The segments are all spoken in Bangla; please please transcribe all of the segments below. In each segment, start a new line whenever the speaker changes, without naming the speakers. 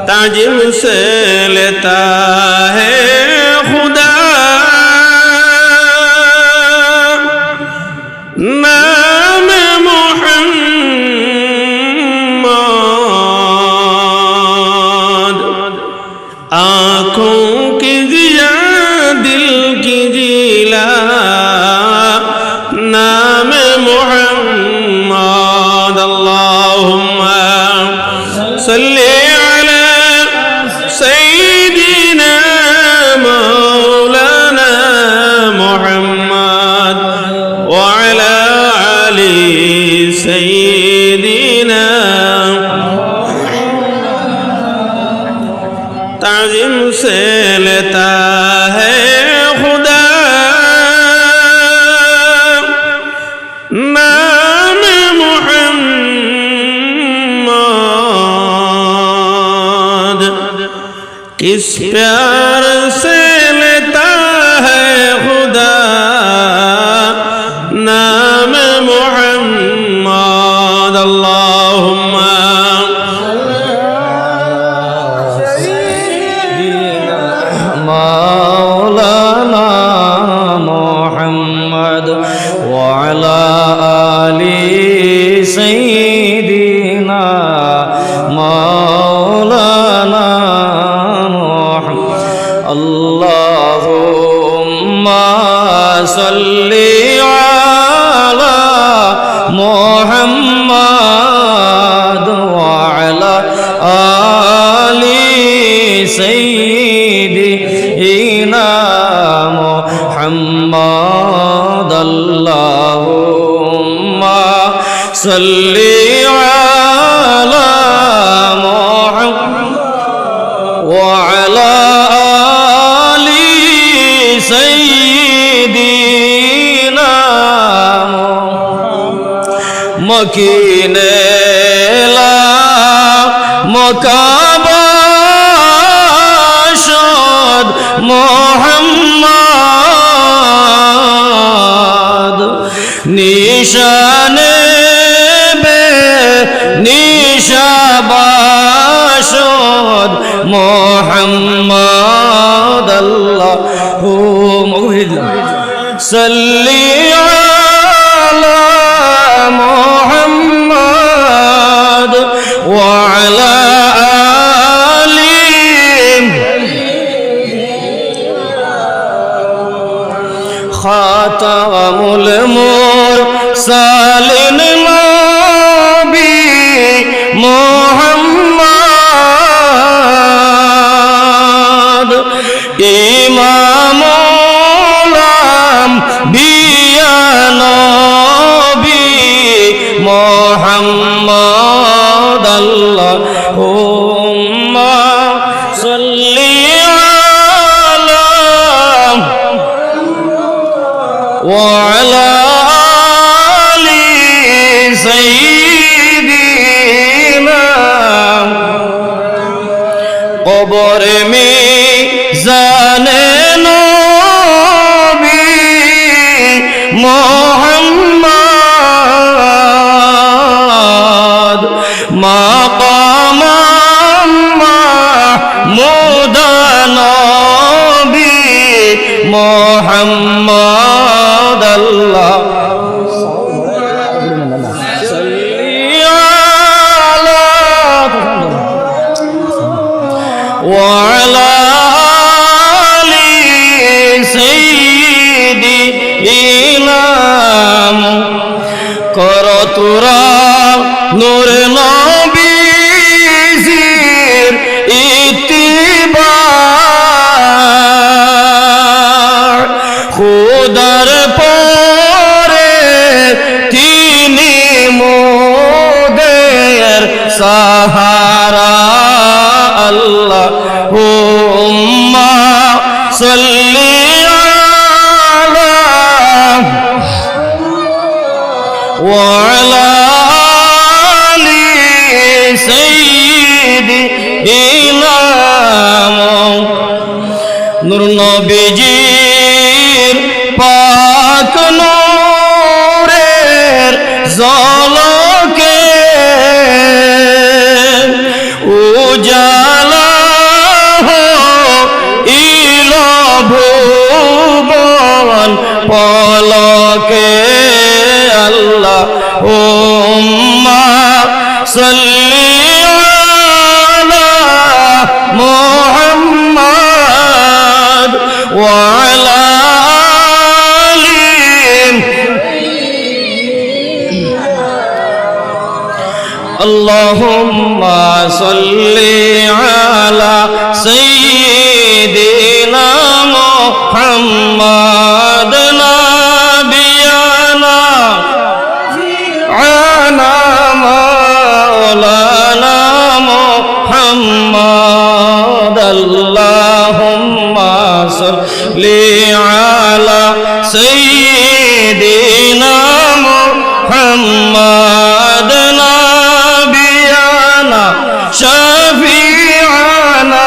ताजिम से लेता है खुदा नाम मोहम्मद। आँखों की जिया दिल की जिला नाम मोहम्मद। अल्लाहुम्मा सल्ली अला सय्यिदिना मौलाना मुहम्मद व अला आलि सय्यिदिना। ताज़ीम से लेता है खुदा नाम मोहम्मद। किस प्यार से लेता है खुदा नाम मोहम्मद। अल्लाहुम्मा
मौलाना मुहम्मद व अला आलि सय्यिदिना मौलाना मुहम्मद। अल्लाहुम्मा सल्ली अला मुहम्मद व अला आलि सय्यिदिना मुहम्मद। अल्लाहुम्मा सल्ली अला मुहम्मद व अला आलि सय्यिदिना मकीने ला मकाबाशद मोहम्मद। निशाने बे निशाबाशद मोहम्मद। अल्लाहुम्मा सल्ली अला मुहम्मद व अला आलि खातमुल मुरसलिन नबी मुहम्मद। इमामुल अंबिया नबी मुहम्मद। अल्लाहुम्मा सल्ली अला व अला आलि सय्यिदिना। कब्र में जाने नबी मुहम्मद। मकाम महमूद नबी मुहम्मद। अल्लाह सल्ली अला व अला आलि सय्यिदिना। कर तुरा नूर नबीजिर इत्तिबा खुदार परे तिनी मोদের सहारा। अल्लाहुम्मा सल्ली अला व अला आलि सय्यिदिना। नूर नबीजिर पाक नूरेर ঝলকে উজালা সাল্লি আলা মুহাম্মাদ ওয়া আলা আলি আল্লাহুম্মা সাল্লি আলা সাইয়্যিদিনা মুহাম্মাদ নাবিয়ানা আনা মাওলানা মুহাম্মাদ আল্লাহুম্মা সাল্লি আলা সাইয়্যিদিনা মুহাম্মাদ নাবিয়ানা শাফিআনা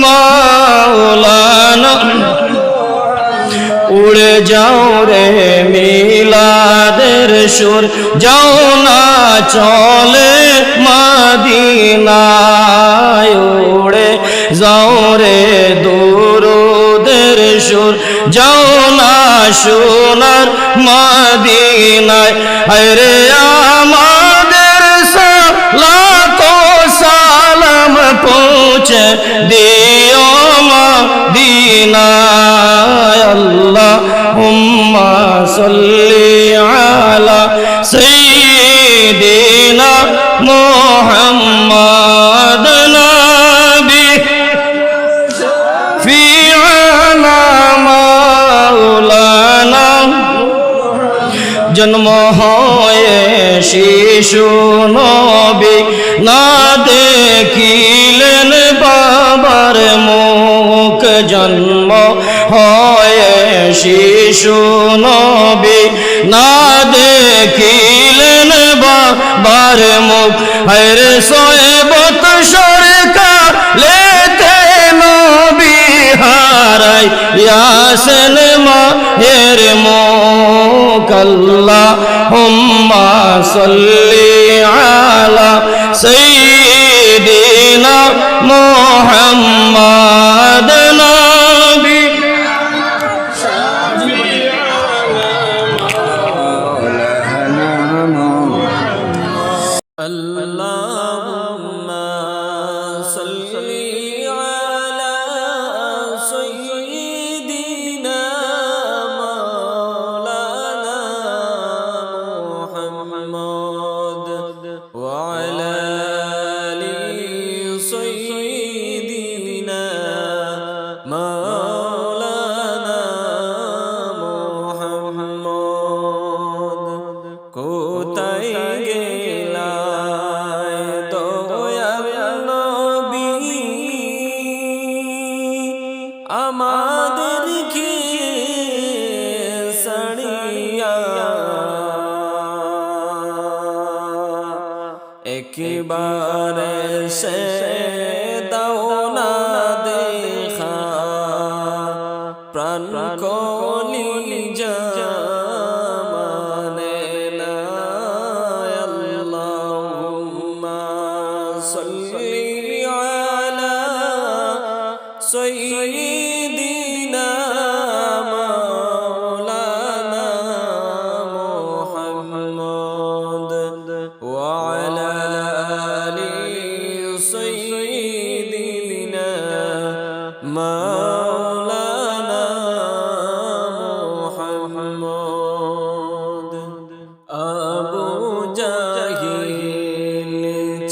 মাওলানা উড়ে যাও রে মিলাদের সুর যাও না চলে মদিনায় উড়ে যাও রে দুরুদের সুর যাও না সোনার মদিনায় আরে আমাদের সালাত ও সালাম পৌঁছে দিও মদিনায় আল্লাহুম্মা সাল্লি আলা সাইয়্যিদিনা মুহাম্মাদ নাবি ফি আলা মাওলানা জন্ম হয়ে শিশু নবী না দেখিলেন বাবার মুখ জন্ম হয়ে শিশু নবী না দেখিলেন বাবার মুখ হরে 100 বৎসর কালেতে নবী হারাই ইয়াসেন মায়ের মুখ আল্লাহুম্মা সাল্লি আলা সাইয়্যিদিনা মুহাম্মাদ নাবি
আল্লাহুম্মা সাল্লি আলা সাইয়্যিদিনা মাওলানা মুহাম্মাদ ওয়া আলা আলি সাইয়্যিদিনা মাওলানা মুহাম্মাদ কোথায় গেলা আমাদেরকে সাড়িয়া একবারে সে দাও না দেখা প্রাণ কলিজা মানে না আল্লাহুম্মা সাল্লি আলা সাইয়্যিদিনা মাওলানা মুহাম্মাদ ওয়া আলা আলি সাইয়্যিদিনা মাওলানা মুহাম্মাদ আবু জাহিল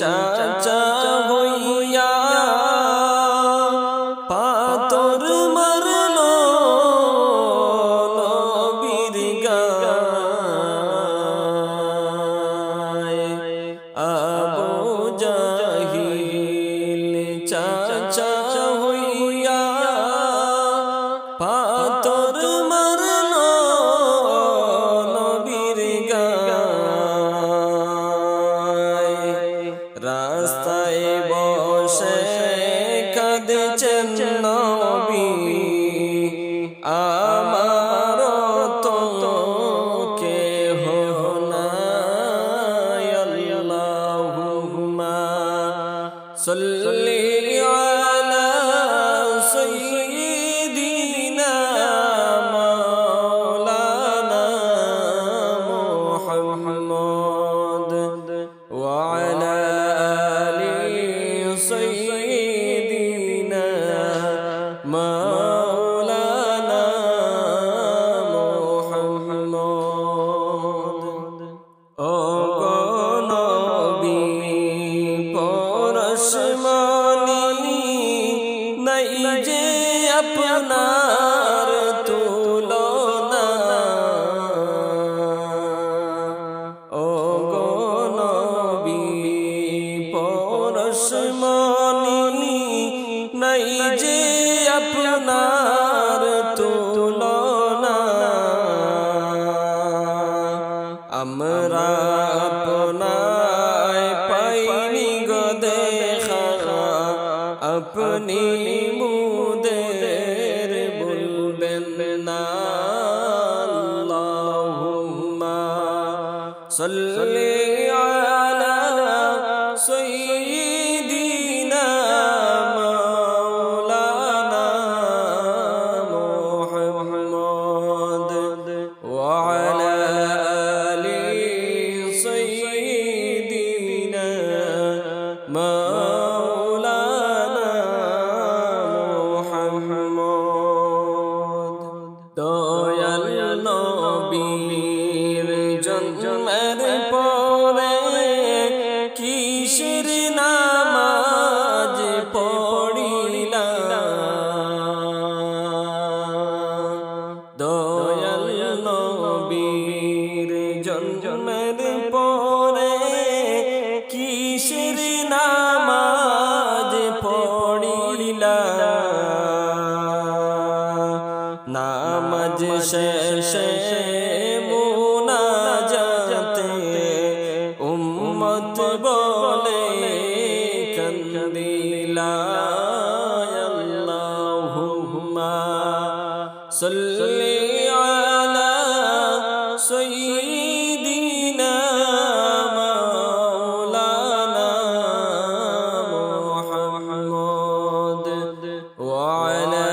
চাচা হইয়া পাথর মারলো নবীর গায়ে আবু জাহিল চাচা হইয়া পাথর মারলো নবীর গায়ে রাস্তায় বসে কাঁদছেন নবী আমার তো কেহ নাই আল্লাহুম্মা সাল্লি আলা সাইয়্যিদিনা মাওলানা মুহাম্মাদ ওয়া আলা
سيدنا مولانا محمد ও গো নবী পরশমণি নাই যে আপনার তুলনা ও গো নবী পরশমণি নাই যে আপনার তুলনা আমরা আপনায় পাইনি গো দেখা আপনি মুদের বলবেন না আল্লাহুম্মা সাল্লি আলা সাইয়্যিদিনা মাওলানা মুহাম্মদ ওয়া আলা আলি সাইয়্যিদিনা মাওলানা মুহাম্মদ দয়াল নবীর জন্মের পরে কিসের নামাজ পড়িলা দয়াল নবীর জন্মের পরে কিসের নামাজ পড়িলা নামাজ শেষে মুনাজাতে উম্মত বলে কান্দিলা আল্লাহুম্মা সাল্লি আলা সাইয়্যিদিনা মাওলানা মুহাম্মদ ওয়া আলা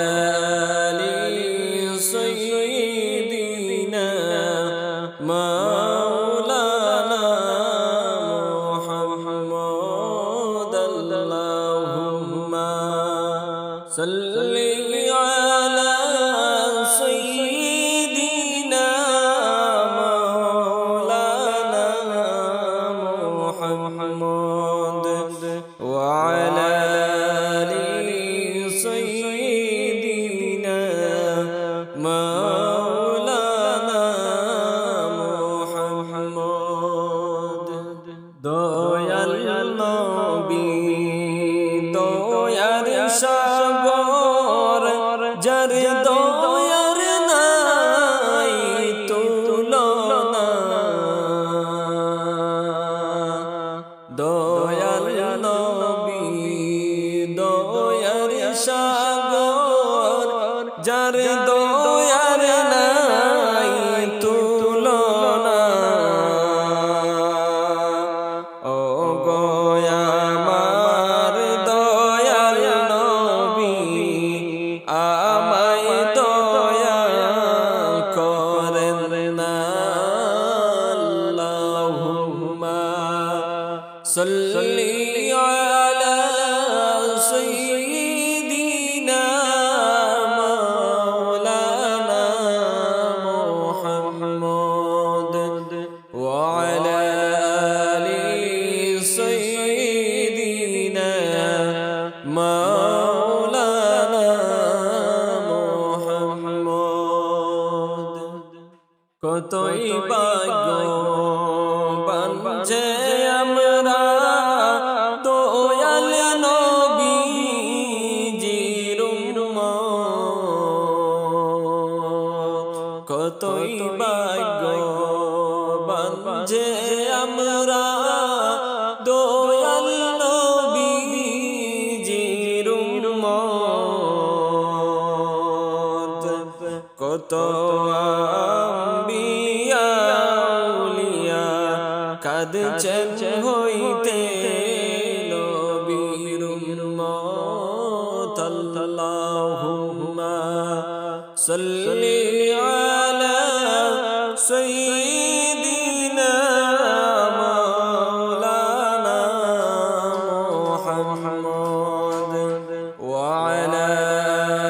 سيدنا مولانا محمد اللهم صل على سيدنا مولانا محمد وعلى آل سيدنا مولانا محمد দয়াল নবী দয়ার সাগর যার দয়ার নাই তুলনা দয়াল নবী দয়ার সাগর যার দয়ার নাই তুলনা ও গো আমার দয়াল নবী আমায় দয়া করেন না আল্লাহুম্মা সাল্লি আলা সাইয়্যিদিনা মাওলানা মুহাম্মদ ওয়া আলা আলি সাইয়্যিদিনা মাওলানা মুহাম্মদ কতই ভাগ্যবান যে আমরা দয়াল নবীজির উম্মত কতই ভাগ্যবান যে আমরা দয়াল নবীজির উম্মত কত আম্বিয়া আউলিয়া কাঁদছেন হইতে নবীর উম্মত আল্লাহুম্মা সাল্লি আলা সাইয়্যিদিনা মাওলানা মুহাম্মদ
وعلى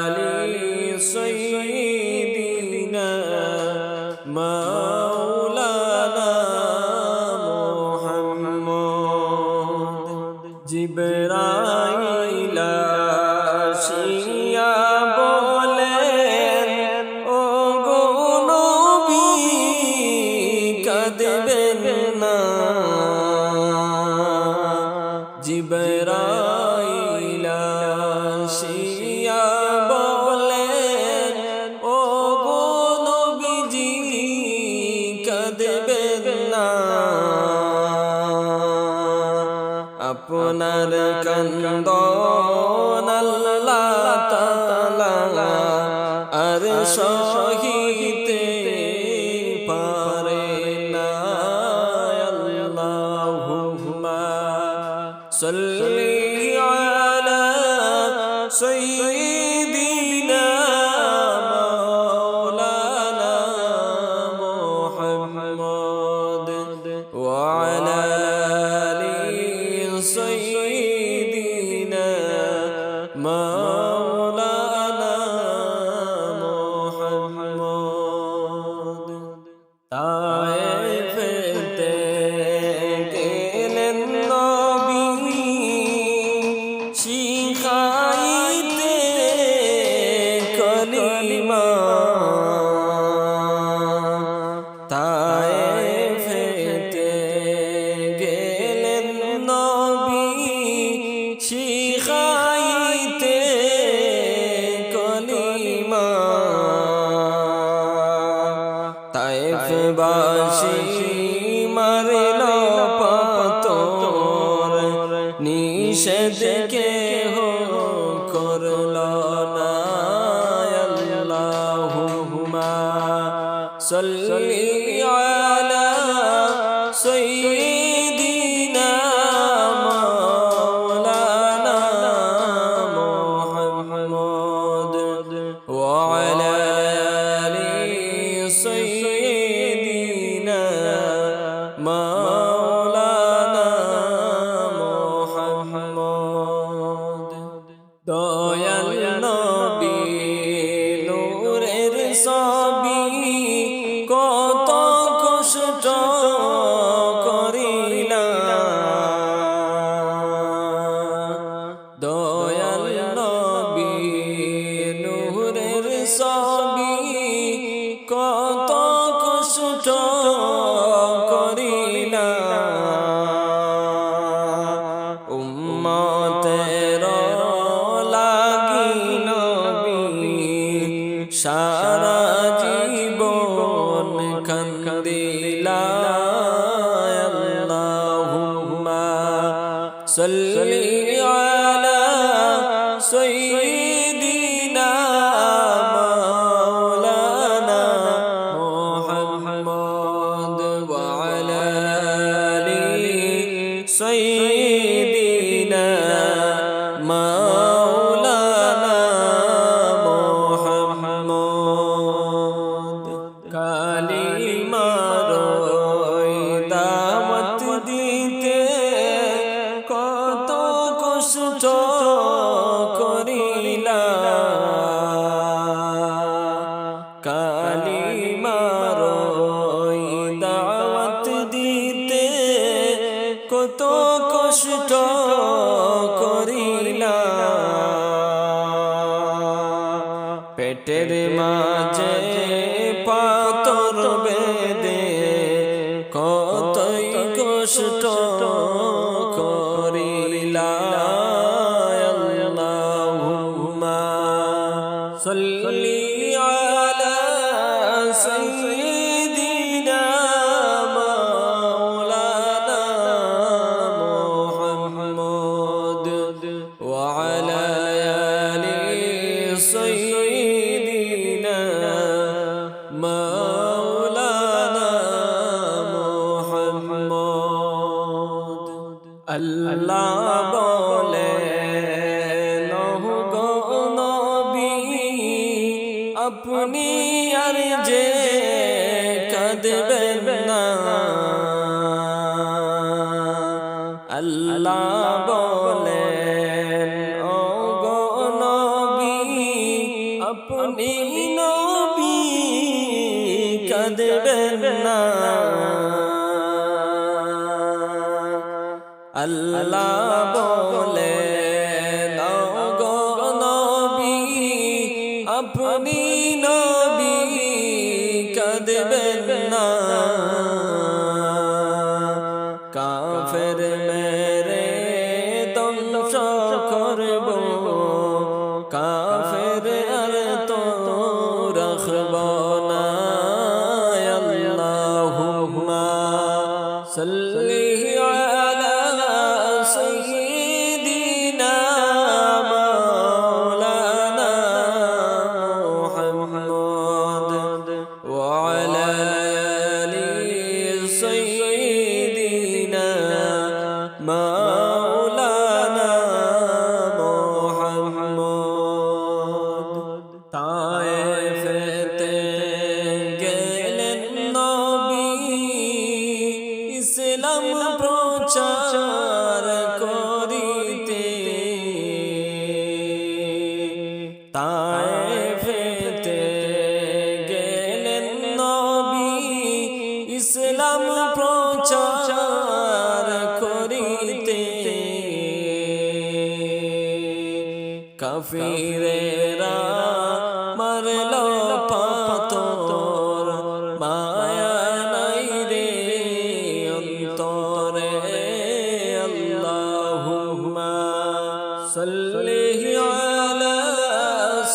آل سيدنا مولانا محمد জিবরাইল আসিয়া বলেন ও গো নবী কাঁদবেন না জিবরাইল আসিয়া বলেন ও গো নবীজি কাঁদবেন না আপনার কান্দন আল্লাহ তাআলা আর সহিতে পারে না আল্লাহুম্মা সাল্লি আলা সাইয়্যিদিনা মাওলানা মুহাম্মদ ওয়া আলা سيدنا مولانا محمد তায়েফেতে গেলেন নবী শিখাইতে কলিমা তায়েফেতে গেলেন শিখাইতে কলিমা তায়েফবাসী মারল পাথর নিষেধ কেহ করল না আল্লাহুম্মা সাল্লি আলা সাইয়্যিদিনা وعلى آل سيدنا مولانا محمد দয়াল নবী নূরের ছবি কত কষ্ট করিলা দয়াল নবী সবই কত কষ্ট করিলা উম্মতের লাগি নবী সারা জীবন কান্দিলা আল্লাহুম্মা সাল্লি আলা সাইয়্যিদিনা سيدنا مولانا محمد কালিমার দাওয়াত দিতে কত কষ্ট করিলা কালিমার দাওয়াত দিতে কত কষ্ট করিলা পেটের মাঝে পাথর বেঁধে কতই কষ্ট করিলা আল্লাহুম্মা সাল্লি আলা সাইয়্যিদিনা وعلى آل سيدنا مولانا محمد الله বলেন গো নবী আপনি আর যে কাঁদবেন না আল্লাহ বলেন
আপনি নবী কাঁদবেন না, আল্লাহ বলে দাও গো নবী, আপনি নবী কাঁদবেন না। কাফের মেরে ধ্বংস করব, কাফের আর তো রাখব না। আল্লাহুম্মা সাল্লি আলা সাইয়্যিদিনা মাওলানা মুহাম্মদ ওয়া আলা আলি সাইয়্যিদিনা মাওলানা মুহাম্মদ। তায়েফেতে গেলেন নবী, ইসলাম প্রচার করিতে। তায়েফেতে গেলেন নবী, ইসলাম প্রচার করিতে। কাফিরেরা মারল পাথর, মায়া নাই রে অন্তরে। আল্লাহুম্মা সাল্লি আলা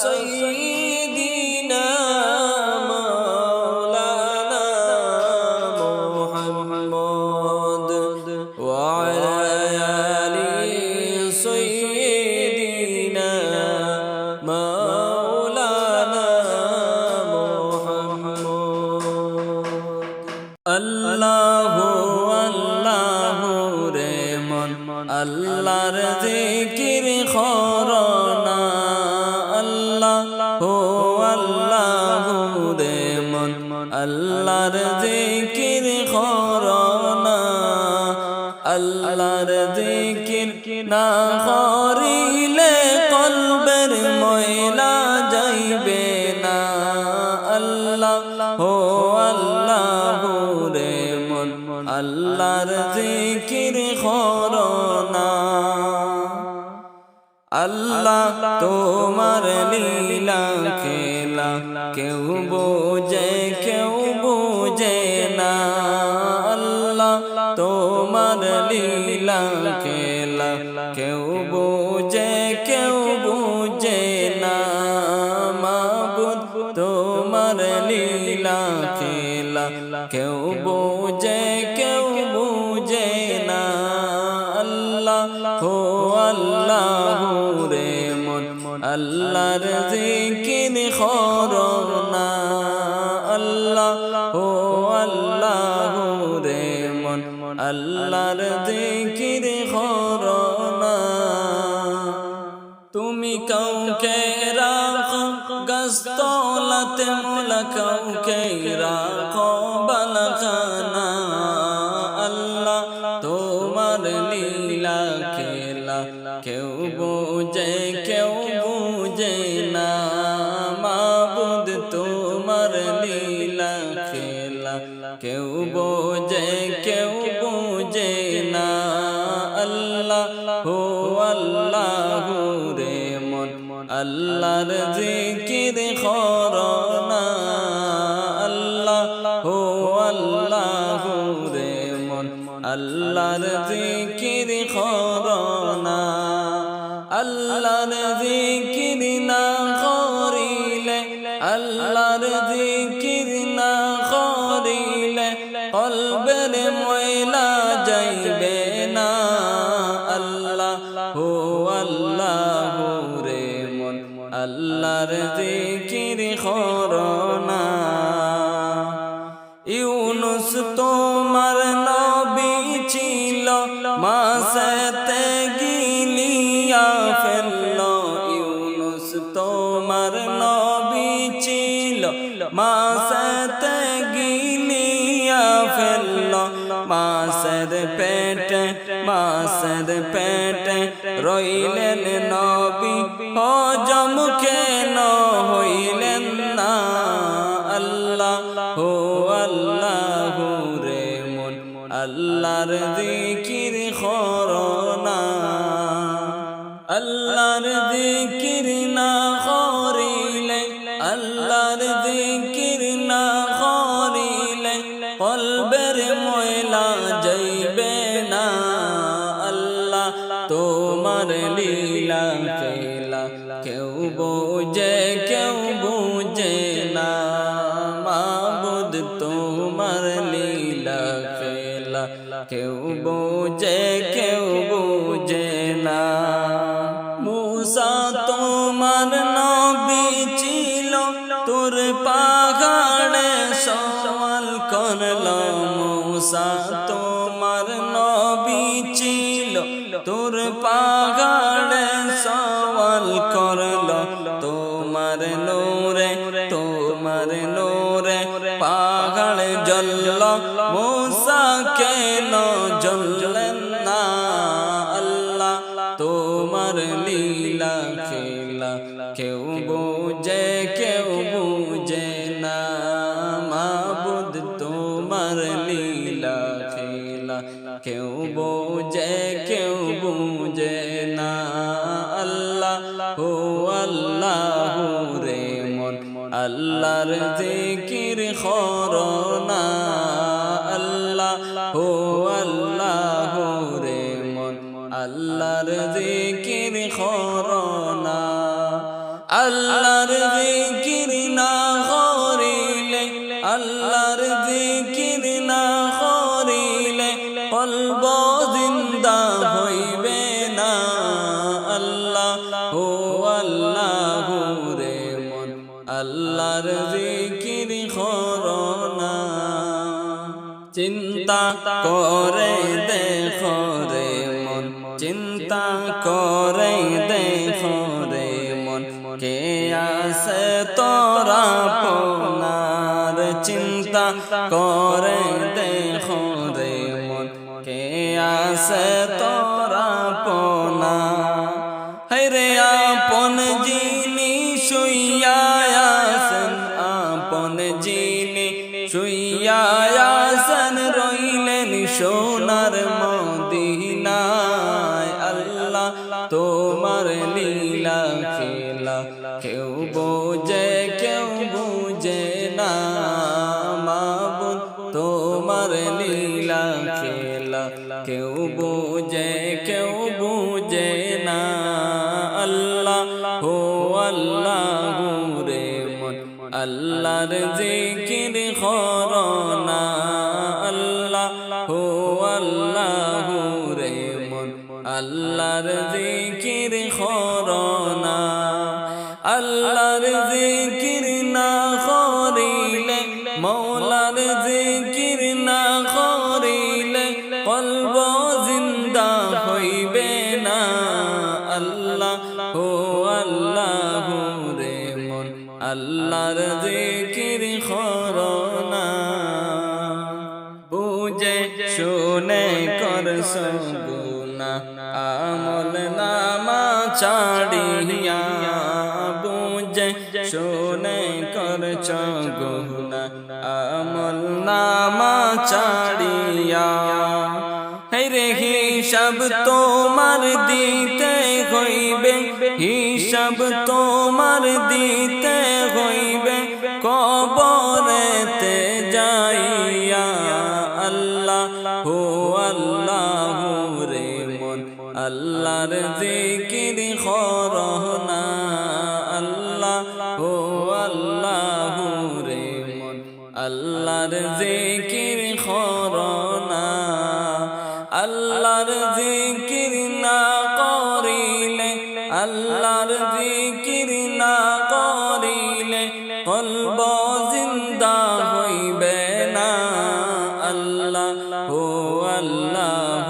সাইয়্যিদিনা মাওলানা মুহাম্মদ ওয়া আলা আলি সাইয়্যিদিনা মাওলানা মুহাম্মদ। আল্লাহু আল্লাহু রে মন, আল্লাহর জিকির করনা। আল্লাহু আল্লাহু রে মন, আল্লাহর জিকির করনা। আল্লাহর জিকির না করিলে কলবের ময়লা যাইবে না। আল্লাহু আল্লাহু রে মন, আল্লাহর জিকির করনা। আল্লাহ তোমার লীলা খেলা কেউ বোঝে কেউ বোঝে না। আল্লাহ তোমার লীলা খেলা কেউ বোঝে কেউ বোঝে না। মাবুদ তোমার লীলা খেলা কেউ বোঝে কেউ বোঝে না। আল্লাহ হো আল্লাহু রে মন, আল্লাহর জিকির করনা। আল্লাহ হো আল্লাহু রে মন, আল্লাহর জিকির করনা। তুমি কাউকে রাখো গাছতলাতে, মোলা কাউকে রাখো বালাখানা। আল্লাহ তোমার লীলা খেলা কেউ বোঝে কেউ বোঝে না। মাবুদ তোমার লীলা খেলা কেউ বোঝে কেউ বোঝে না। আল্লাহ হো আল্লাহু রে মন, আল্লাহর জিকির করনা। আল্লাহ হো আল্লাহু রে মন, আল্লাহর জিকির করনা। আল্লাহর জিকির না করিলে, আল্লাহর জিকির না করিলে কলবের ময়লা যাইবে না। আল্লাহ হো আল্লাহু রে মন, আল্লাহর জিকির করনা। ইউনুস তোমার নবী ছিল, মাছেতে গিলিয়া ফেলল। ইউনুস তোমার নবী ছিল, মাছেতে গিলিয়া ফেলল। মাছের পেটে রইলেন নবী, হজম কেন হইল জিকির না করিলে আল্লাহর জিকির না করিলে কলবের ময়লা যাইবে না আল্লাহ তোমার লীলা খেলা কেউ বোঝে না মাবুদ তোমার লীলা খেলা কেউ বোঝে না মূসা তোমার নবী ছিল তোর পাহাড়ে সওয়াল করলো মূসা তোমার নবী ছিল তোর পাহাড়ে সওয়াল করলো তোমার নূরে পাহাড় জ্বলল মূসা কেন জ্বললেন না আল্লাহ তোমার লীলা খেলা কেউ বোঝে না মাবুদ তোমার লীলা খেলা কেউ বোঝে না আল্লাহ ও আল্লাহ রে মন আল্লাহর জিকির করো না আল্লাহ ও আল্লাহ রে মন আল্লাহর জিকির করো না আল্লাহর জিকির না করিলে আল্লাহর জিকির না করিলে কলব জিন্দা হইবে না আল্লাহ ও আল্লাহ রে মন আল্লাহর জিকির করো না চিন্তা করে দেখো রে মন চিন্তা করে দেখো রে মন কে আসে তোরা পোনার চিন্তা করে দেখো রে মন কে আসে তোরা পোনা রে আপন জিনি শুইয়া আছেন আপন জিনি শুইয়া আছেন রইলেন সোনার মদিনায় আল্লাহ তোমার লীলা খেলা কেউ বোঝে না মাবুদ তোমার লীলা খেলা কেউ বোঝে না আল্লাহ ও আল্লাহ রে মন আল্লাহর জিকির করো না আল্লাহ ও আল্লাহ রে মন আল্লাহর জিকির করো না আল্লাহর জিকির না করিলে মওলার জিকির না করিলে কলব জিন্দা হইবে না আল্লাহ ও আল্লাহ রে মন আল্লাহর জিকির করো না বুঝে শুনে করছো গুনাহ আমল নামা ছাড়িয়া বুঝে শুনে করছো গুনাহ আমল নামা ছাড়িয়া রে হিসাব তোমার দিতে হইবে হিসাব তোমার দিতে হইবে কবরেতে যাইয়া আল্লাহ ও আল্লাহ রে মন আল্লাহর জিকির করো না আল্লাহ ও আল্লাহ রে মন আল্লাহর জিকির করো না আল্লাহর জিকির না করিলে আল্লাহর জিকির না করিলে কলব জিন্দা হইবে না আল্লাহ ও আল্লাহ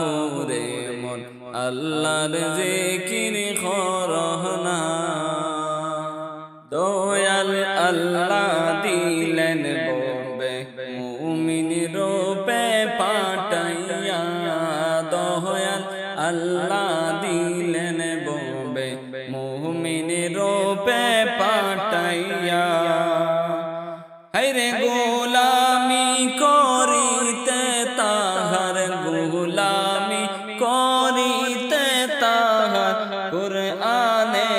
রে মন আল্লাহর জিকির করো না দয়াল আল্লাহ দিলেন ববে মুমিন রূপে পাঠাইয়া দয়াল আল্লাহ দিলেন ববে মুমিন রূপে পাঠাইয়া হায়রে গোলামি করিতে তাহার গোলামি করিতে তাহার কুরআনে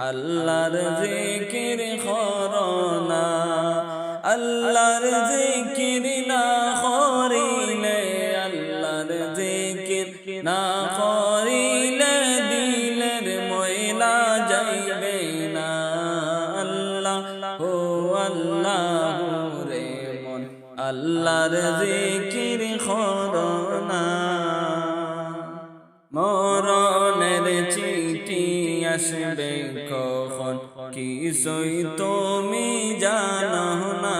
আল্লাহর জিকির করনা আল্লাহর জিকির না করিলে আল্লাহর জিকির না করিলে দিলের ময়লা যাইবে না আল্লাহ ও আল্লাহ রে মন আল্লাহর জিকির করনা মরণের চিঠি আসবে কখন কিছুই তুমি জানো না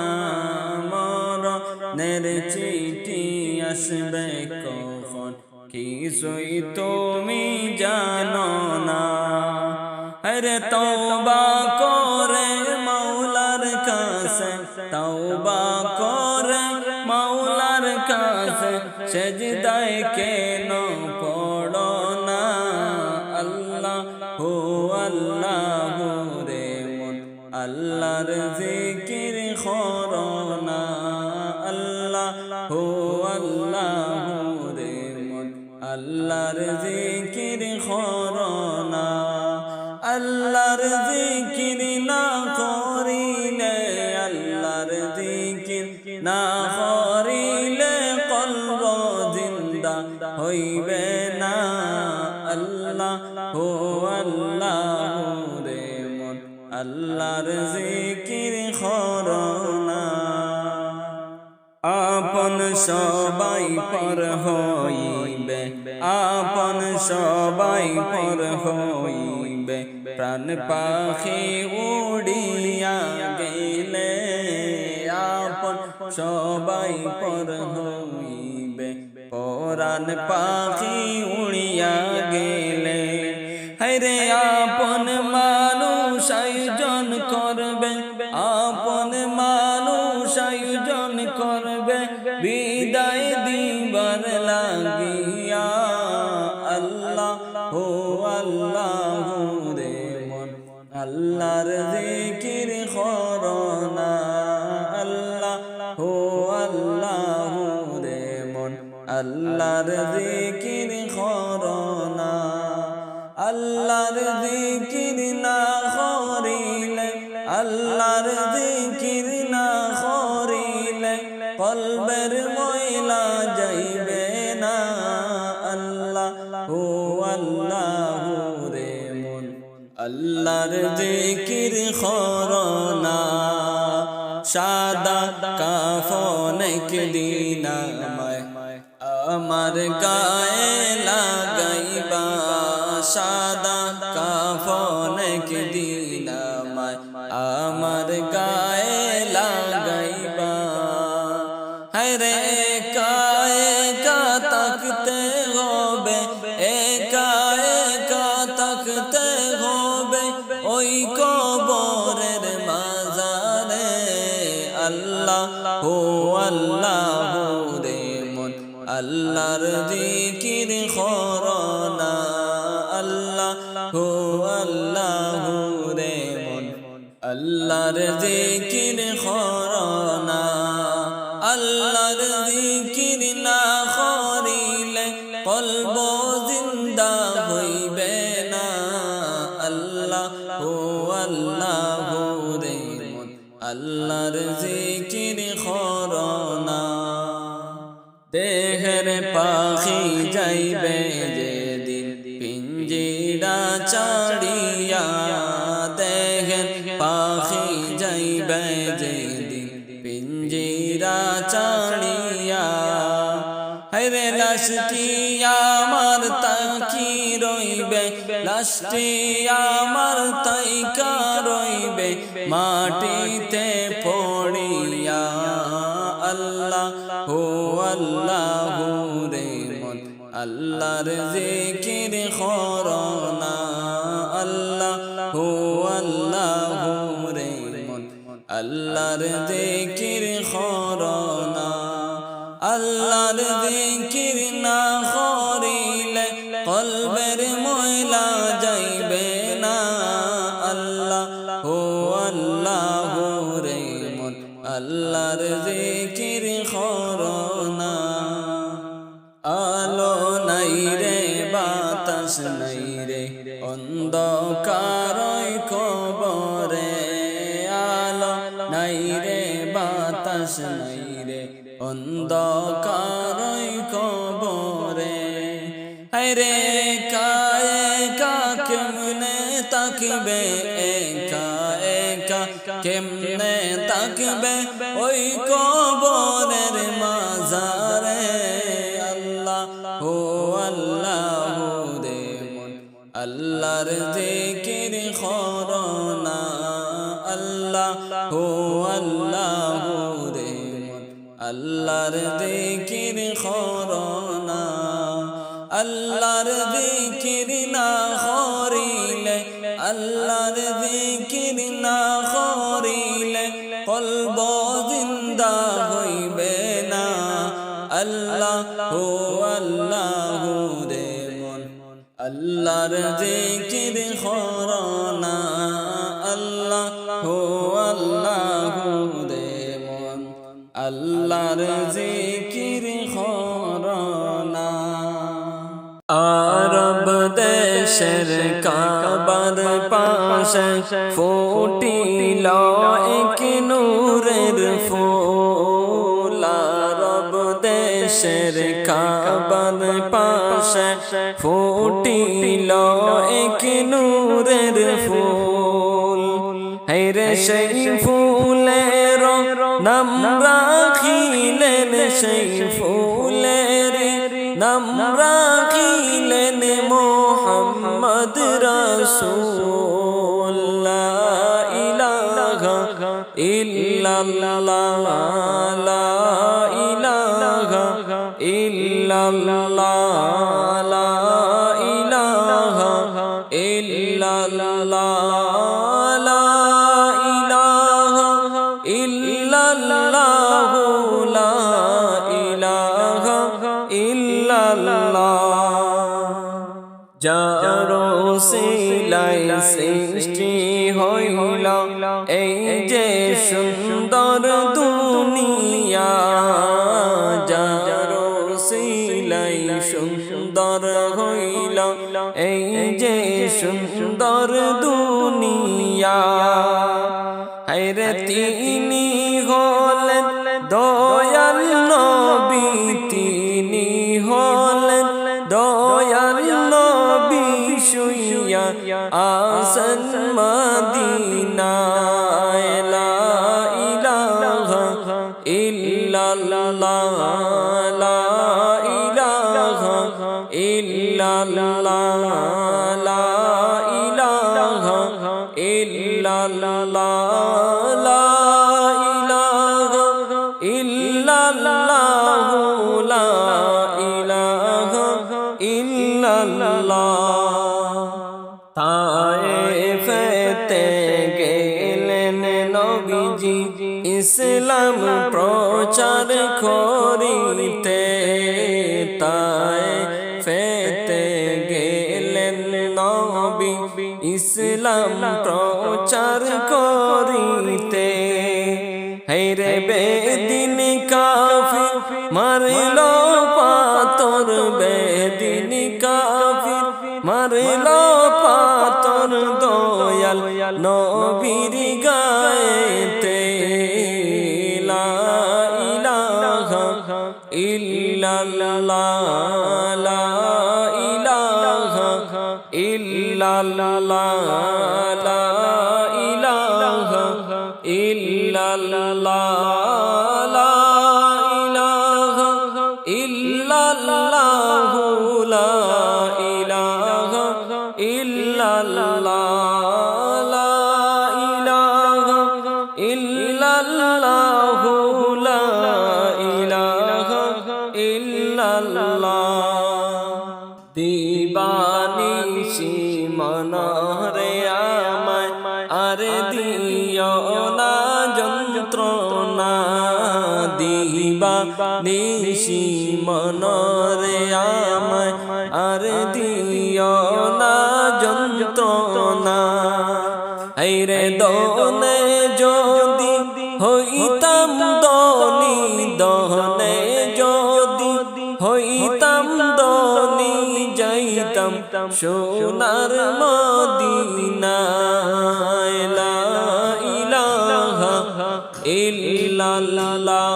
মরণের চিঠি আসবে কখন কিছুই তুমি জানো না আরে তওবা করে মাওলার কাছে তওবা করে মাওলার কাছে সেজদায় কেন পড়ো না আল্লাহ ও আল্লাহ রে মন আল্লাহর জিকির করো না আল্লাহ ও আল্লাহ রে মন আল্লাহর জিকির করো না আল্লাহর জিকির না করিলে আল্লাহর জিকির না করিলে কলব জিন্দা হইবে না আল্লাহ ও আল্লাহ রে মন আল্লাহর জিকির করো না আপন সবাই পর হইবে আপন সবাই পর হইবে প্রাণ পাখি উড়িয়া গেলে আপন সবাই পর হইবে পরাণ পাখি উড়িয়া গেলে হরে আপন মানুষ আয়োজন করবে আপন মানুষ আয়োজন করবে বিদায় দিবার লাগিয়া আল্লাহ ও আল্লাহ রে মন আল্লাহর জিকির করো না আল্লাহ ও আল্লাহ রে মন আল্লাহর জিকির করো না আল্লাহর জিকির না করিলে আল্লাহর জিকির না করিলে কলবের ময়লা যাইবে না আল্লাহ ও আল্লাহ রে মন আল্লাহর জিকির করো না সাদা কাফন একদিন আমার গায়ে লাগাইবা সাদা কাফন একদিন আমার গায়ে লাগাইবা হরে একা একা তাকতে হবে একা একা তাকতে হবে ওই কবরের মাজারে আল্লাহ ও আল্লাহ রে মন আল্লাহর জিকির করো না আল্লাহ ও আল্লাহ রে মন আল্লাহর জিকির করো না আল্লাহর জিকির না করিলে কলব জিন্দা হইবে না আল্লাহ ও আল্লাহ রে মন আল্লাহর জিকির করো না দেহের পাখি যাইবে যেদিন পিঞ্জিরা ছাড়িয়া দেহের পাখি যাইবে যেদিন পিঞ্জিরা ছাড়িয়া হরে লাশটি আমার তাকি রইবে লাশটি আমার তাইকা রইবে মাটিতে পড়িয়া আল্লাহ ও আল্লাহ রে মন আল্লাহর জিকির করো না আল্লাহ ও আল্লাহ রে মন আল্লাহর জিকির করো না আল্লাহর জিকির না করিলে কলবের ময়লা যাইবে না আল্লাহ ও আল্লাহ রে মন আল্লাহর জিকির করো না আলো নাই রে বাতাস নাই রে অন্ধকার নাই রে অন্ধকারই কবরে হায়রে একা একা কেমনে তাকবে একা একা কেমনে তাকবে ওই কবরের মাজারে আল্লাহ ও আল্লাহ রে মন আল্লাহর জিকির করনা আল্লাহ ও আল্লাহ রে মন আল্লাহর জিকির করনা আল্লাহর জিকির না করিলে আল্লাহর জিকির না করিলে কলব জিন্দা হইবে না আল্লাহ ও আল্লাহ রে মন আল্লাহর জিকির করনা আল্লাহ ও আল্লাহ রে মন আল্লাহর জিকির করনা আরব দেশের কাবার পাশে ফুটিল এক নূরের ফুল আরব দেশের কাবার পাশে ফুটিল এক নূরের ফুল হেরে সেই ফুলের নাম রাখিলেন সেই ফুলের নাম রাখিলেন মোহাম্মদ রাসূল লা ইলাহা ইল্লাল্লাহ লা ইলাহা ইল্লাল্লাহ লা ইলাহা ইল্লাল্লাহ লা ইলাহা ইল্লাল্লাহ লা ইলাহা ইল্লাল্লাহ যারো সিলাই সৃষ্টি হইল এই যে সুন্দর দুনিয়া যারো সিলাই সুন্দর হইল এই যে সুন্দর দুনিয়া হায়রে তিনি হলেন দয়াল নবী তিনি হলেন দয়াল নবী শুইয়া আসন মদিনায় লা ইলাহা ইল্লাল্লাহ লা ইলাহা ইল্লাল্লাহ লা ইলাহা ইল্লাল্লাহ লা ইলাহা ইল্লাল্লাহ লা ইলাহা ইল্লাল্লাহ তায়েফেতে গেলেন নবীজি ইসলাম প্রচার করিতে তায়েফেতে গেলেন নবী ইসলাম প্রচার করিতে হেরে বেদিন কাফির মারল পাথর বেদিন কাফির মারল পাথর দয়াল নবীর গায়েতে লা ইলাহা ইল্লাল্লাহ লা ইলাহা ইল্লাল্লাহ লা ইলাহা ইল্লাল্লাহ লা ইলাহা ইল্লাল্লাহ লা ইলাহা ইল্লাল্লাহ লা ইলাহা ইল্লাল্লাহ লা ইলাহা ইল্লাল্লাহ দিবানিশি মনরে আমায় আর দিও না যন্ত্রণা দিবানিশি মনরে আমায় আর দিও না যন্ত্রণা আইরে দনে যদি হইতাম দনি দনে যদি হইতাম দনি যাইতাম সোনার মদিনায় লা ইলাহা ইল্লাল্লাহ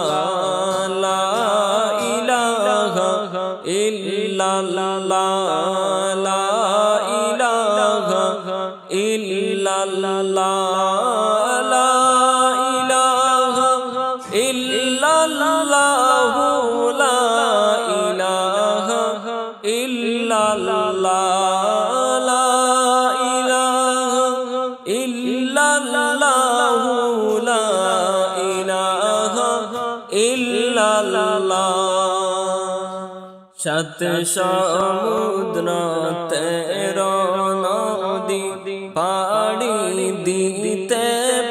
ইল্লাল্লাহ লা ইলাহা ইল্লাল্লাহ লা ইলাহা ইল্লাল্লাহ লা ইলাহা ইল্লাল্লাহ লা ইলাহা ইল্লাল্লাহ সাত সমুদ্র তেরো নদী পাড়ি দিতে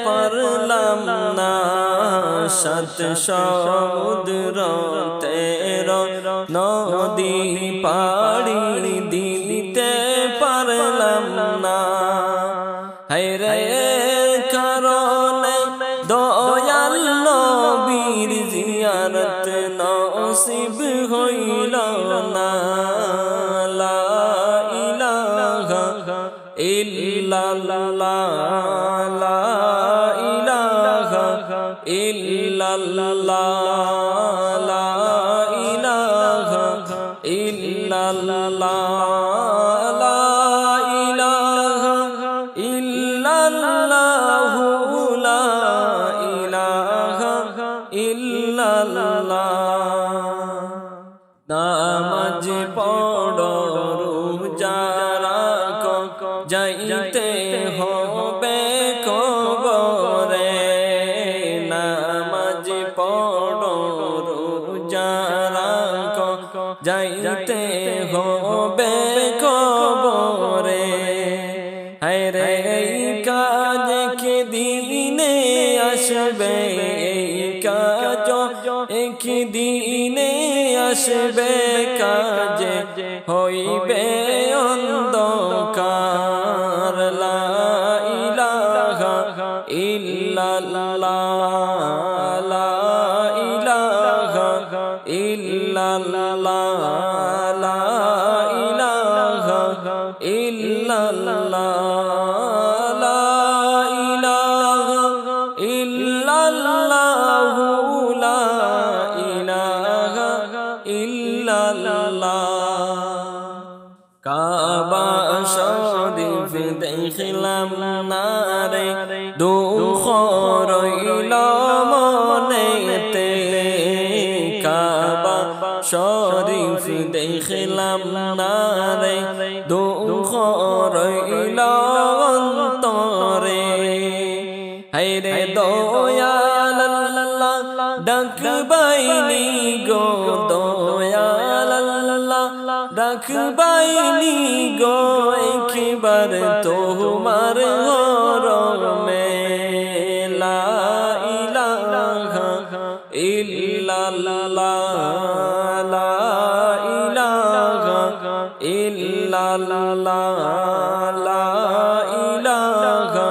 পারলাম না সাত সমুদ্র তেরো নদী পাড়ি দিতে পারলাম না হায়রে কারণে দয়াল নবীর জিয়ারত নসিব হইল না লা ইলাহা ইল্লাল্লাহ লা ইলাহা ইল্লাল্লাহ লা ইলাহা ইল্লাল্লাহ লা ইলাহা ইল্লাল্লাহ লা ইলাহা ইল্লাল্লাহ নামাজ পড়ো রোজা রাখো যাইতে হবে কবরে নামাজ পড়ো রোজা রাখো যাইতে হবে কবরে হায়রে এই কাজ কি দিনে আসবে এই কাজ কি দিনে আসবে কাজে হইবে অন্ধকার লা ইলাহা ইল্লাল্লাহ লা ইলাহা ইল্লাল্লাহ লা ইলাহা ইল্লাল্লাহ লা ইলাহা ইল্লাল্লাহ লা ইলাহা ইল্লাল্লাহ কাবা শরীফ দেখলাম না রে দুঃখ রইল মনেতে কাবা শরীফ দেখলাম না রে দুঃখ রইল অন্তরে হায়রে দয়াল আল্লাহ ডাকবাইনি গো দয়াল আল্লাহ ডাকবাইনি গো একবার তোমার হরমে লা ইলাহা ইল্লাল্লাহ লা ইলাহা ইল্লাল্লাহ লা ইলাহা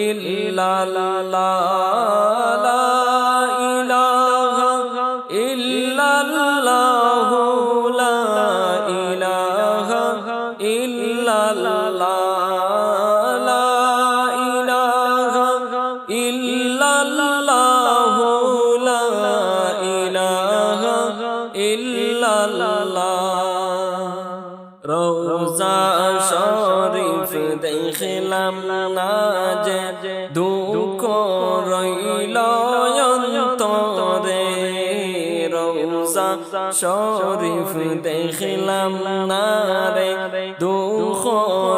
ইল্লাল্লাহ লা ইলাহা ইল্লাল্লাহ লা ইলাহা ইল্লাল্লাহ লা ইলাহা ইল্লাল্লাহ লা ইলাহা ইল্লাল্লাহ রওজা শরীফ দেখলাম না যে দুঃখ রইল অন্তরে রওজা শরীফ দেখলাম না রে দুঃখ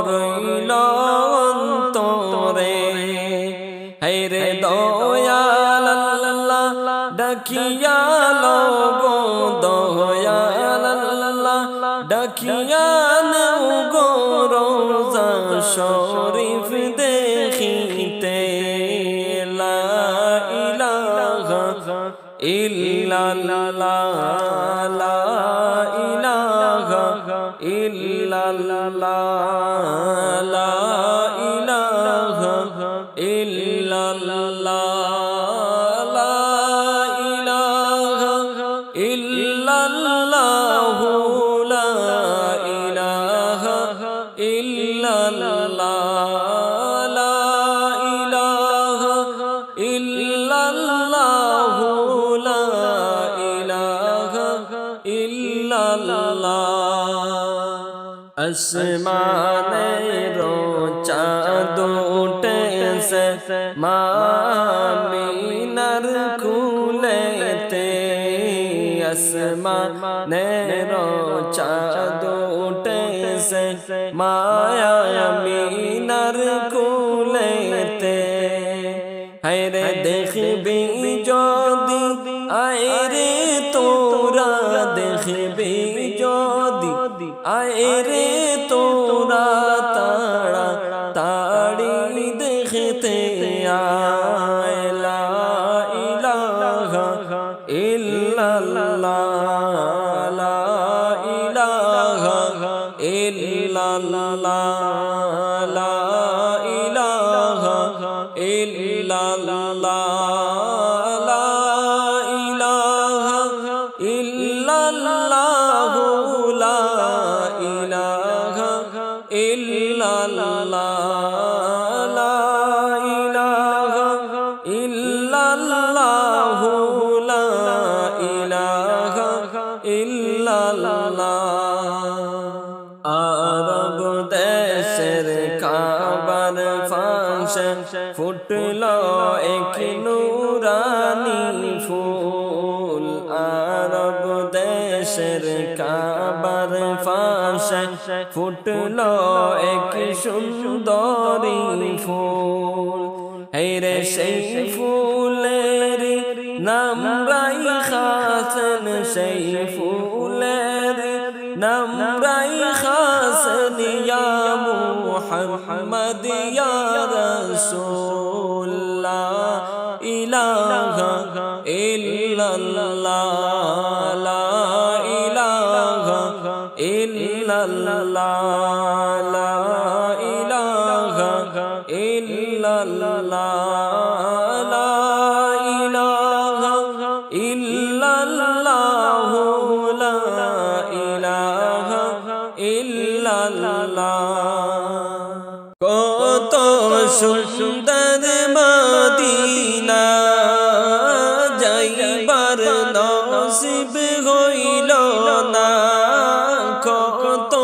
রইল অন্তরে হায়রে দয়াল আল্লাহ ডাকিয়া গো দয়াল আল্লাহ ডাকিয়া গো রওজা শরীফ দেখিতে লা ইলাহা ইল্লাল্লাহ লা ইলাহা ইল্লাল্লাহ লা ইলাহা ইল্লাল্লাহ লা ইলাহা ইল্লাল্লাহ লা ইলাহা ইল্লাল্লাহ লা ইলাহা ইল্লাল্লাহ লা ইলাহা ইল্লাল্লাহ আসমানের চাঁদ
সে মামিনার কুলেতে আসমানের চাঁদ উঠেছে মায়ামিনার কুলেতে হায়রে দেখবি যদি আয়রে তোরা দেখবি যদি আয়রে তোরা তাড়া তাড়ি দেখতে আয় লা ইলাহা ইল্লাল্লাহ লা ইলাহা ইল্লাল্লাহ লা ইলাহা ইল্লাল্লাহ লা ইলাহা ইল্লাল্লাহ লা ইলাহা ইল্লাল্লাহ লা ইলাহা ইল্লাল্লাহ লা ইলাহা ইল্লাল্লাহ আরব দেশের কাবার ফাঁসে ফুটলো এক নূরানি ফুল আরব দেশের কাবার ফাঁসে ফুটলো এক সুন্দরী ফুল হেরে সেই ফুলের নাম রাইখাসন সেই ফুলের নাম রাইখাসন ইয়া মুহাম্মদ ইয়া রাসূল লা ইলাহা ইল্লাল্লাহ লা ইলাহা ইল্লাল্লাহ লা ইলাহা ইল্লাল্লাহ লা ইলাহা ইল্লাল্লাহ লা ইলাহা ইল্লাল্লাহ কত সুন্দর মদিনা যাইবার নসিব হইল না কত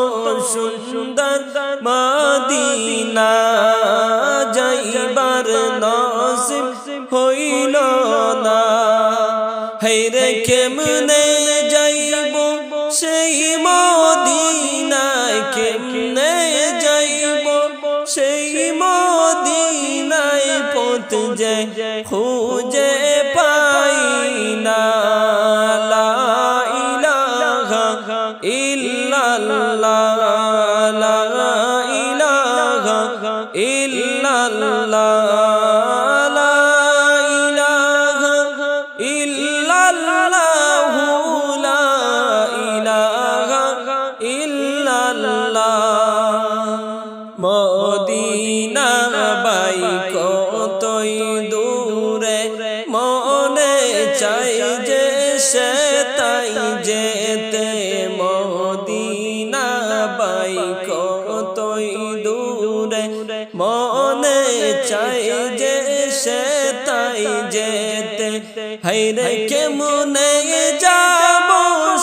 সুন্দর মদিনা যাইবার নসিব হইল না হেরে কেমনে যাইব সেই মদিনায় কেমনে যাইব সেই মদিনায় পথ যে খুঁজে পাই না লা ইলাহা ইল্লাল্লাহ লা ইলাহা ইল্লাল্লাহ লা ইলাহা ইল্লাল্লাহ লা ইলাহা ইল্লাল্লাহ মদিনা বাই কতই দূরে মনে চাই যে সে তাই যেতে মদিনা বাই কতই দূরে মনে চাই যে সে তাই যেতে হায়রে কেমনে যাব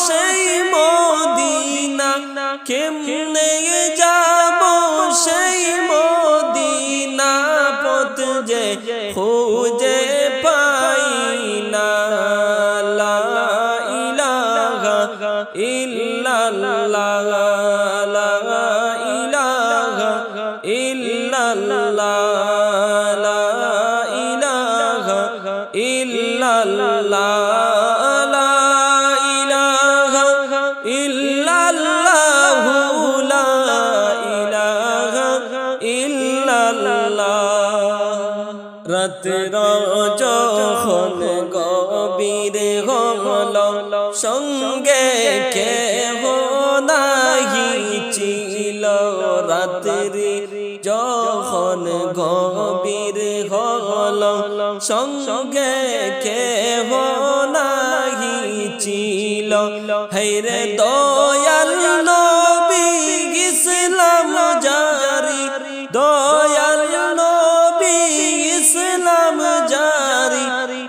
সেই মদিনা কেমনে যাব সেই মদিনা পথ যে খুঁজে পাই না লা ইলাহা ইল্লাল্লাহ লা ইলাহা ইল্লাল্লাহ লা ইলাহা ইল্লাল্লাহ লা ইলাহা ইল্লাল্লাহ লা ইলাহা ইল্লাল্লাহ রাতের যখন গভীর হল সঙ্গে কেহ নাহি ছিল রাত্রি যখন গভীর হল সঙ্গে কেহ নাহি ছিল হেরে দয়াল নবী ইসলাম জারি দয়াল নবী ইসলাম জারি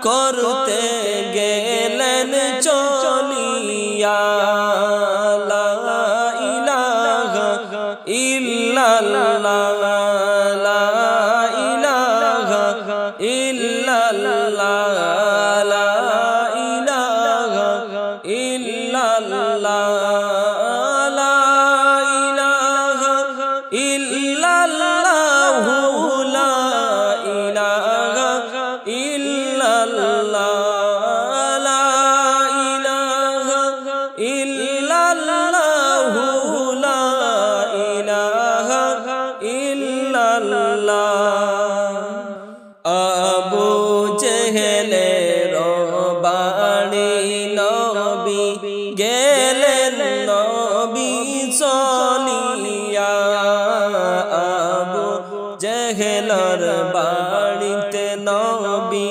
করতে গেলেন চলিয়া লা ইলাহা ইল্লাল্লাহ লা ইলাহা
বাড়িতে নবী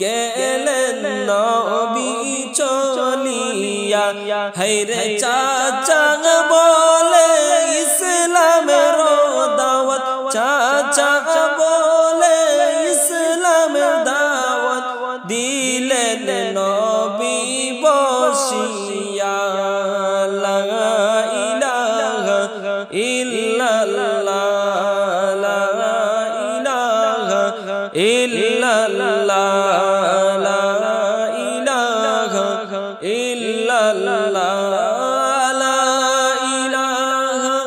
গেলেন নবী চলিয়া হায়রে চাচা বলে ইসলামের দাওয়াত চাচা বলে ইসলামের দাওয়াত দিলেন নবী বসিয়া লা ইলাহা ইল্লাল্লাহ লা ইলাহা ইল্লাল্লাহ লা ইলাহা ইল্লাল্লাহ লা ইলাহা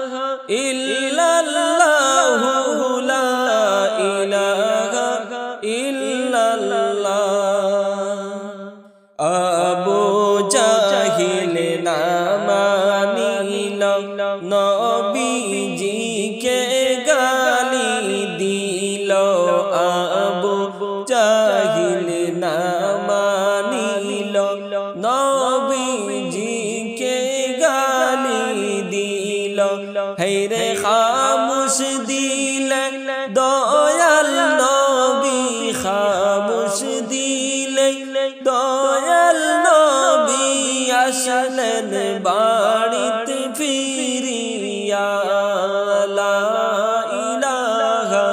ইল্লাল্লাহ লা ইলাহা ইল্লাল্লাহ আবু জাহিল না মানিল নবীজিকে গালি দিল আবু জাহিল না মানিল নবীজিকে গালি দিল হায়রে খামোশ দিলে দয়াল নবী খামোশ দিলে দয়াল নবী আসলেন বাড়িতে ফিরিয়া লা ইলাহা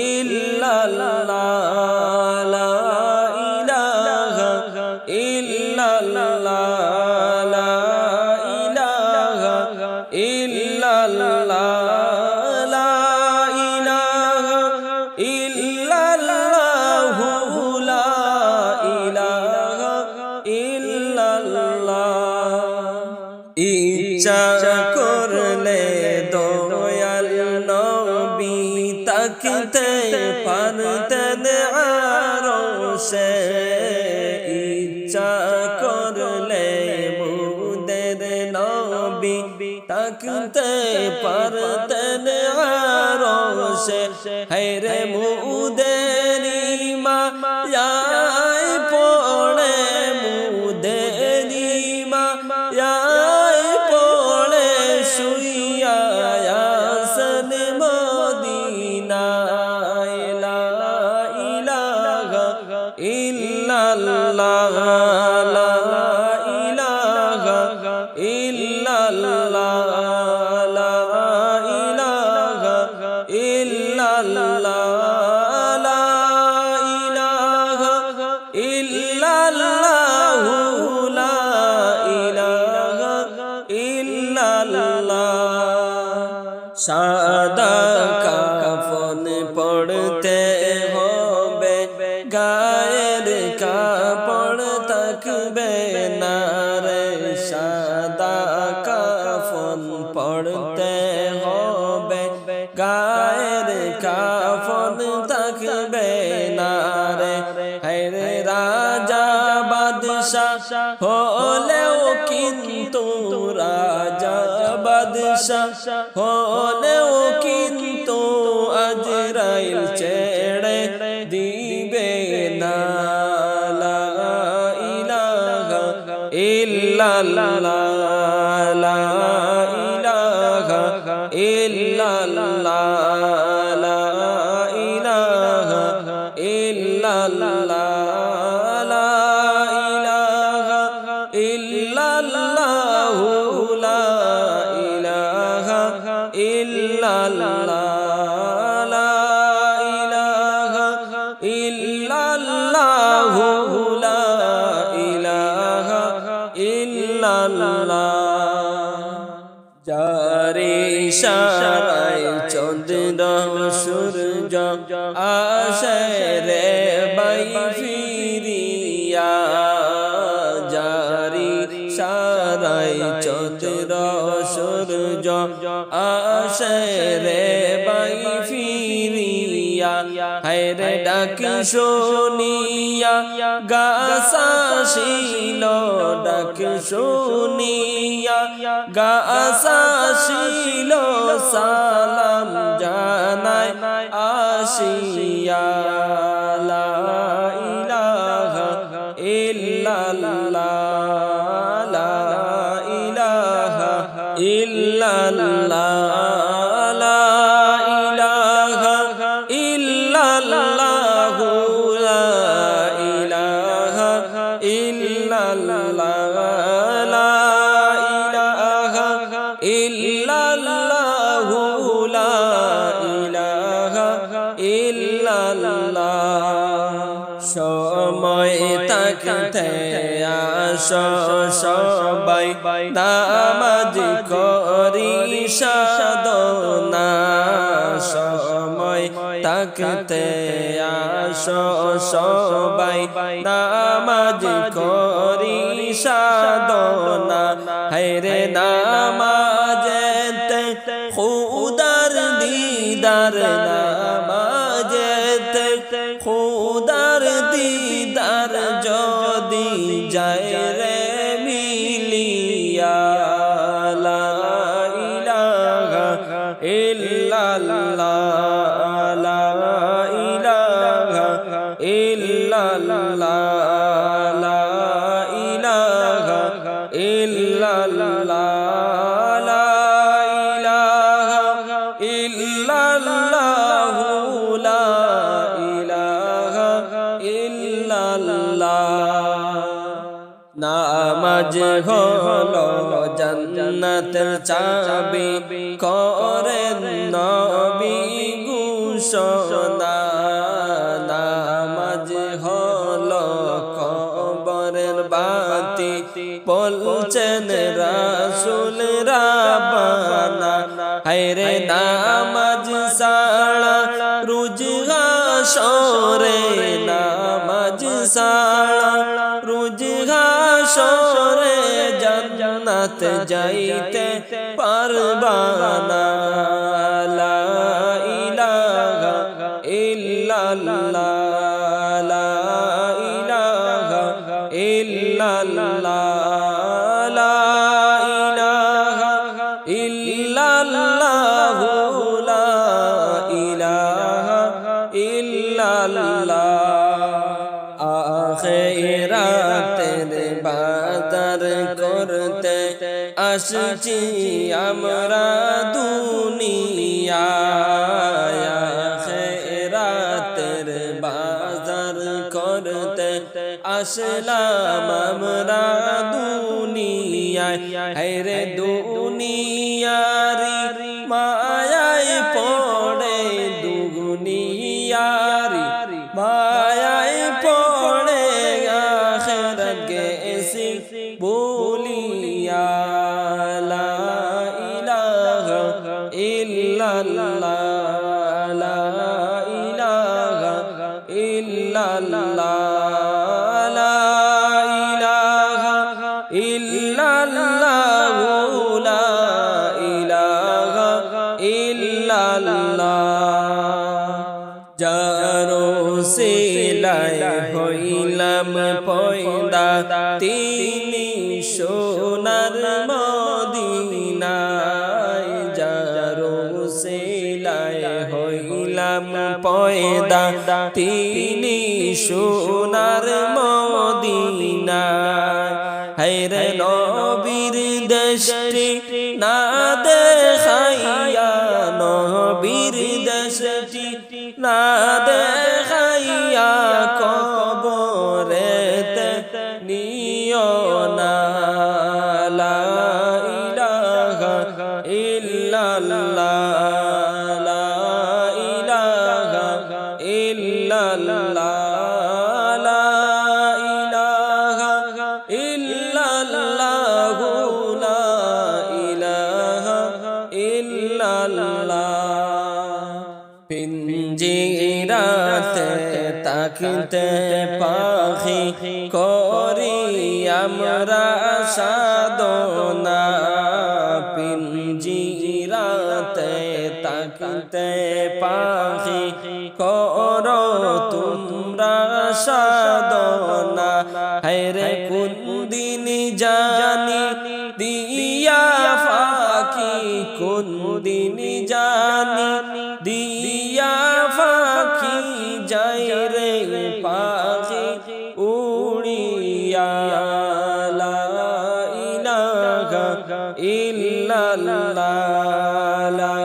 ইল্লাল্লাহ লা ইলাহা ইল্লাল্লাহ লা ইলাহা ইল্লাল্লাহ লা ইলাহা ইল্লাল্লাহ লা ইলাহা ইল্লাল্লাহ ইচ্ছা করলে দয়াল নবী তাকতে পারতেন আরশে ইচ্ছা করলে মুদের নবী তাকতে পারতেন আরশে হায়রে মুদেরি মায়ায় পড়ে মুদেরি মায়ায় পড়ে শুইয়া আছেন মদিনায় লা ইলাহা ইল্লাল্লাহ লা ইলাহা ইল্লাল্লাহ লা ইলাহা ইল্লাল্লাহ লা ইলাহা ইল্লাল্লাহ লা ইলাহা ইল্লাল্লাহ সাদা কাফন পড়তে হবে গায়ের কাপড় থাকবে না রে সাদা কাফন পড়তে হবে গায়ের কাফন থাকবে না রে হায়রে রাজা বাদশাহ হলেও কিন্তু রাজা বাদশাহ হলেও কিন্তু আজরাইল ছেড়ে দিবে না লা ইলাহা ইল্লাল্লাহ লা ইলাহা ইল্লাল্লাহ লা ইলাহা ইল্লাল্লাহ লা ইলাহা ইল্লাল্লাহ লা ইলাহা ইল্লাল্লাহ লা ইলাহা ইল্লাল্লাহ লা ইলাহা ইল্লাল্লাহ যারে ইশারায় চন্দ্র সূর্য আসে রে বাই ফিরিয়া যারে ইশারায় চন্দ্র সূর্য আসে রে বাই ফিরিয়া হায়রে ডাক শুনিয়া গাছ আসিল ডাক শুনিয়া গাছ আসিল সালাম জানায় আসিয়া লা ইলাহা ইল্লাল্লাহ লা ইলাহা ইল্লাল্লাহ লা ইলাহা ইল্লাল্লাহ ইল্লাল্লাহ সময় থাকতে আসো সবাই নামাজ করি সাধনা সময় থাকতে আসো সবাই নামাজ করি সাধনা হায়রে নামাজেতে খুদার দিদার নামাজেতে খুদার দিদার যদি যায় রে মিলিয়া লা ইলাহা ইল্লাল্লাহ লা ইলাহা ইল্লাল্লাহ লা ইলাহা ইল্লাল্লাহ লা ইলাহা ইল্লাল্লাহ লা ইলাহা ইল্লাল্লাহ নামাজ হলো জান্নাতের চাবি করেন নবী ঘোষণা নামাজ হলো কবরের বাতি বলছেন রাসূল রাব্বানা হায়রে নামাজ ছাড়া রোজ হাসরে নামাজ ছাড়া রোজ হাসরে জান্নাত যাইতে পারবা না লা ইলাহা ইল্লাল্লাহ লা ইলাহা ইল্লাল্লাহ লা ইলাহা ইল্লাল্লাহ লা ইলাহা ইল্লাল্লাহ আখিরাতের বাজার করতে আসছি আমরা দুনিয়ায় আখিরাতের বাজার করতে আসলাম আমরা দুনিয়ায় হায়রে দুনিয়ারি মায়ায় পড়ে দুনিয়ারি মায়ায় পড়ে আখিরাত গেছি বলিয়া লা ইলাহা ইল্লাল্লাহ লা ইলাহা ইল্লাল্লাহ লা ইলাহা ইল্লাল্লাহ লা ইলাহা ইল্লাল্লাহ যারো সিলাই হইলাম পয়দা তিনি সোনার মদিনায় যারো সিলাই হইলাম পয়দা তিনি সোনার মদিনায় হায়রে নবীর দেশটি না দেখাইয়া নবীর দেশটি না দেখাইয়া কবরেতে নিও না লা ইলাহা ইল্লাল্লাহ লা ইলাহা ইল্লাল্লাহ লা ইলাহা ইল্লাল্লাহ লা ইলাহা ইল্লাল্লাহ পিঞ্জিরাতে তাকিতে পাখি করি আমরা সাধনা পিঞ্জিরাতে তাকিতে পাখি করো তোমরা সাধনা হায়রে কোন দিন জানি দিয়া ফাঁকি কোন দিন জানি দিয়া ফাঁকি যাই রে পাখি উড়িয়া লা ইলাহা ইল্লাল্লাহ লা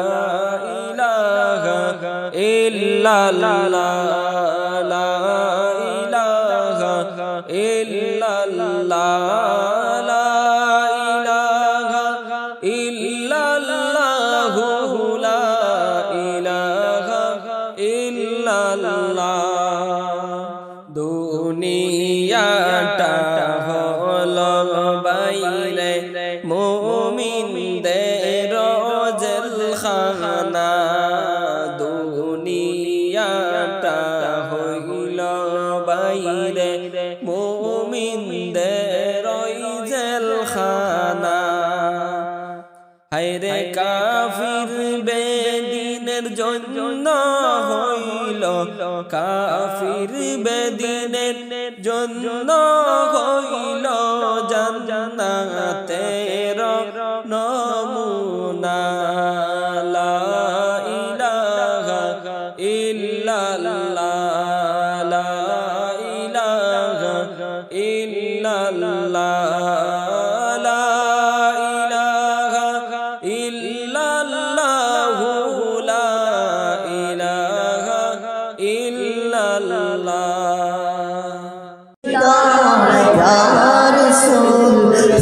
ইলাহা ইল্লাল্লাহ লা ইলাহা ইল্লাল্লাহ লা ইলাহা ইল্লাল্লাহ লা ইলাহা ইল্লাল্লাহ
দুনিয়াটা হলো বাইরে মুমিনদের জেলখানা দুনিয়াটা হইল বাইরে মুমিনদের জেলখানা হায়রে কাফির বেদিনের জন্য হইল কাফির বেদিনের জন্য হইল জান্নাতের নমুনা লা ইলাহা ইল্লাল্লাহ লা ইলাহা ইল্লাল্লাহ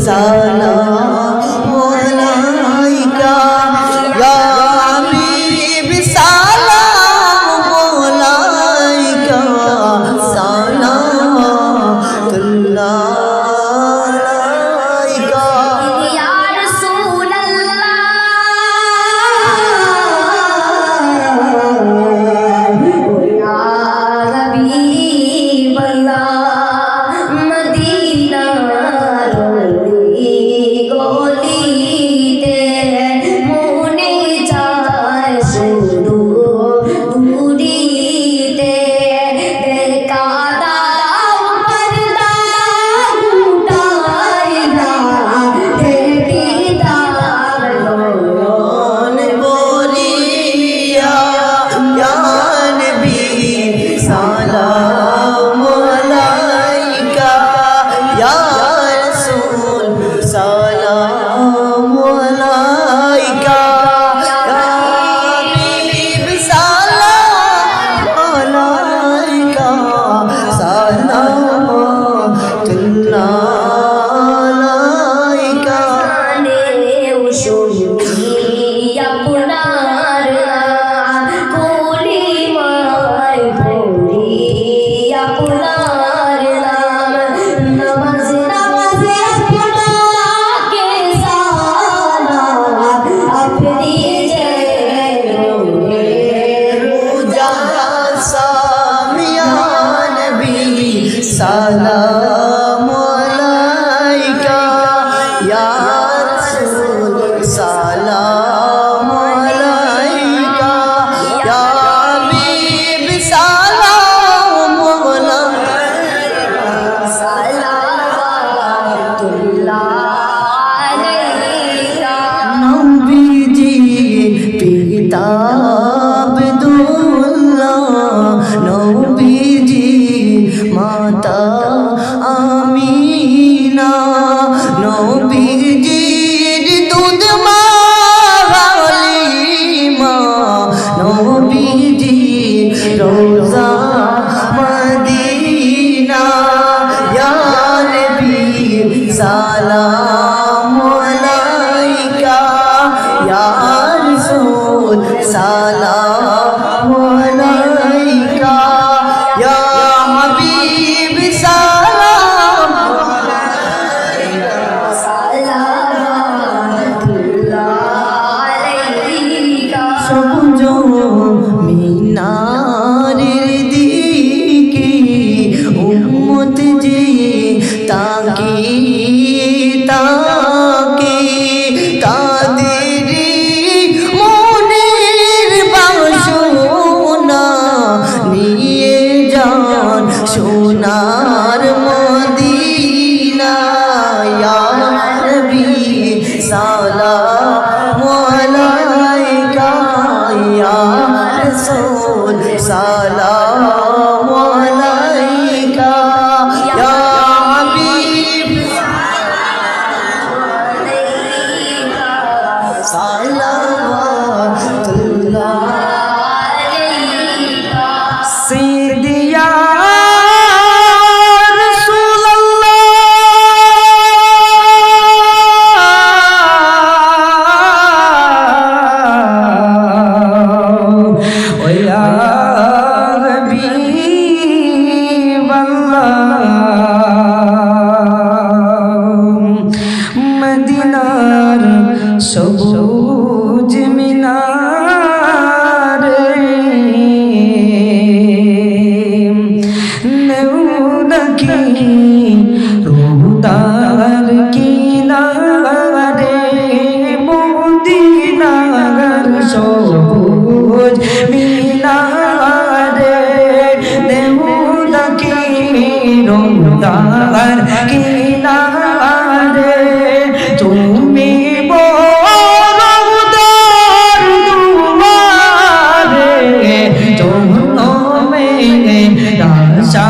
Salam alaika ya habib salam alaika salatullah alaika ya Rasulallah ya Habiballah Madina Salam alaika ya Rasul Salam alaika ya Habib Salam alaika Salatullah alaika Nabiji Pita Abdullah Nabiji Mata Amina Nabijir Dud Ma Halima Nabijir Roza Madina Ya Nabi Salam alaika Ya Rasul Salam alaika Ya Habib salam salatullah alayka সবুজ মিনারের দিকে উম্মত যে তাকিয়ে তাদের মনের বাসনা নিয়ে যান সোনার মদিনা ইয়া নবী সালাম আলাইকা ইয়া রাসূল সালাম আলাইকা ইয়া হাবিব সালাওয়াতুল্লাহ আলাইকা সিদিয়া কি রোদার কিনারে মদিনার সবুজ মিনারে দেহুদা কি রোদার কিনারে তুমি বড়দার দুয়ারে তুমি রাশা